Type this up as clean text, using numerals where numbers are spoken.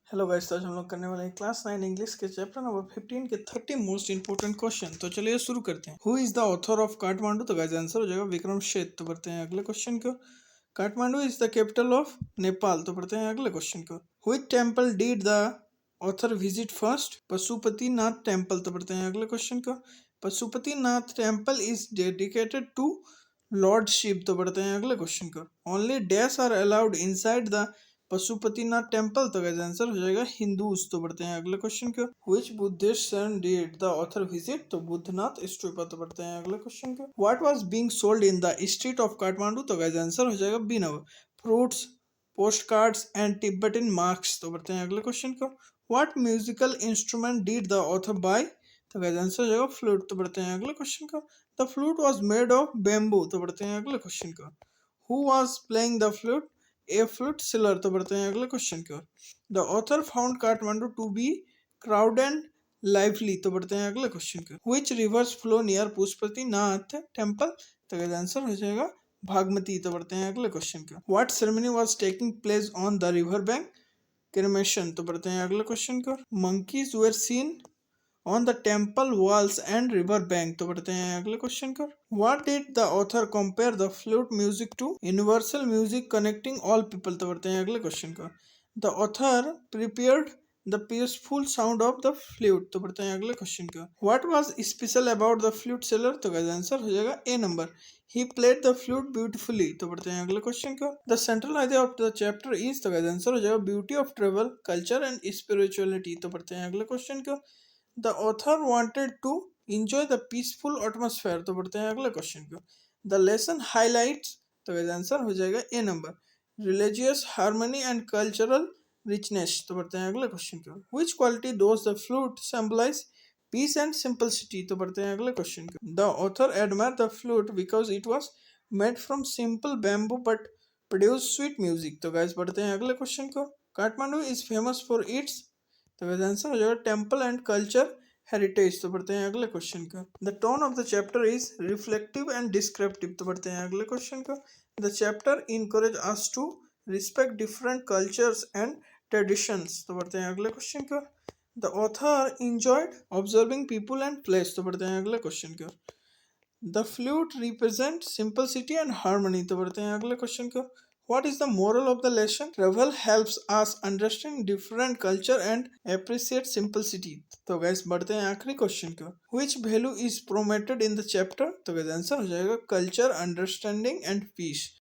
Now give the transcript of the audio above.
Hello guys, तो आज हम लोग करने वाले हैं क्लास 9 इंग्लिश के चैप्टर नंबर 15 के 30 मोस्ट इंपोर्टेंट क्वेश्चन। तो चलिए शुरू करते हैं। Who is the author of Kathmandu? तो गाइस आंसर हो जाएगा विक्रम शेठ। तो पढ़ते हैं अगले क्वेश्चन को। Kathmandu is the capital of Nepal. तो पढ़ते हैं अगले क्वेश्चन को। Which temple did the author visit first? Pashupatinath temple. तो पढ़ते हैं अगले क्वेश्चन को। Pashupatinath temple is dedicated to lord Shiv. तो पढ़ते हैं अगले क्वेश्चन को। Only dash are allowed inside the Pashupatinath temple. तो गाइस आंसर हो जाएगा हिंदूज। तो बढ़ते हैं अगले क्वेश्चन को। Which Buddhist son did the author visit? तो बुद्धनाथ स्तूपा। तो बढ़ते हैं अगले क्वेश्चन को। What was being sold in the street of Kathmandu? तो गाइस आंसर हो जाएगा बीनव। Fruits, post cards and Tibetan masks. तो बढ़ते हैं अगले क्वेश्चन को। What musical instrument did the author buy? तो गाइस आंसर हो जाएगा फ्लूट। तो बढ़ते हैं अगले क्वेश्चन को। The flute was made of bamboo. तो बढ़ते हैं अगले क्वेश्चन को। Who was playing the flute? A flute seller. तो बढ़ते हैं अगले क्वेश्चन की ओर। The author found Kathmandu to be crowd and lively. तो बढ़ते हैं अगले क्वेश्चन की ओर। Which rivers flow near Pashupatinath temple? तो आंसर हो जाएगा भागमती। तो बढ़ते हैं अगले क्वेश्चन की ओर। What ceremony was taking place on the river bank? Cremation. तो बढ़ते हैं अगले क्वेश्चन की ओर। Monkeys were seen on the temple walls and river bank. तो बढ़ते हैं अगले क्वेश्चन को। What did the author compare the flute music to? Universal music connecting all people. तो बढ़ते हैं अगले क्वेश्चन को। The author prepared the peaceful sound of the flute. तो बढ़ते हैं अगले क्वेश्चन को। What was special about the flute seller? तो आंसर हो जाएगा A number. He played the flute beautifully. तो बढ़ते हैं अगले क्वेश्चन को। The central idea of the chapter is. तो आंसर हो जाएगा beauty of travel, culture and spirituality. तो बढ़ते हैं अगले क्वेश्चन को। The author wanted to enjoy the peaceful atmosphere। तो बढ़ते हैं अगले क्वेश्चन को। The lesson highlights. तो आंसर हो जाएगा A number. Religious harmony and cultural richness. तो बढ़ते हैं अगले क्वेश्चन को। Which quality does the flute symbolise? Peace and simplicity. तो बढ़ते हैं अगले क्वेश्चन को। The author admire the flute because it was made from simple bamboo but produce sweet music. तो गाइस बढ़ते हैं अगले क्वेश्चन को। Kathmandu is famous for its. तो आंसर हो जाएगा टेम्पल एंड कल्चर हेरिटेज। तो बढ़ते हैं अगले क्वेश्चन का। The tone of the chapter is reflective and descriptive. तो बढ़ते हैं अगले क्वेश्चन का। The chapter encourage us to respect different cultures and traditions. तो बढ़ते हैं अगले क्वेश्चन का। The author enjoyed observing people and place. तो बढ़ते हैं अगले क्वेश्चन का। The flute represent simplicity and harmony. तो बढ़ते हैं अगले क्वेश्चन को। What is the moral of the lesson? Travel helps us understand different culture and appreciate simplicity। तो गैस बढ़ते हैं आखिरी क्वेश्चन को। Which value is promoted in the chapter? तो गैस आंसर हो जाएगा कल्चर, अंडरस्टैंडिंग एंड पीस।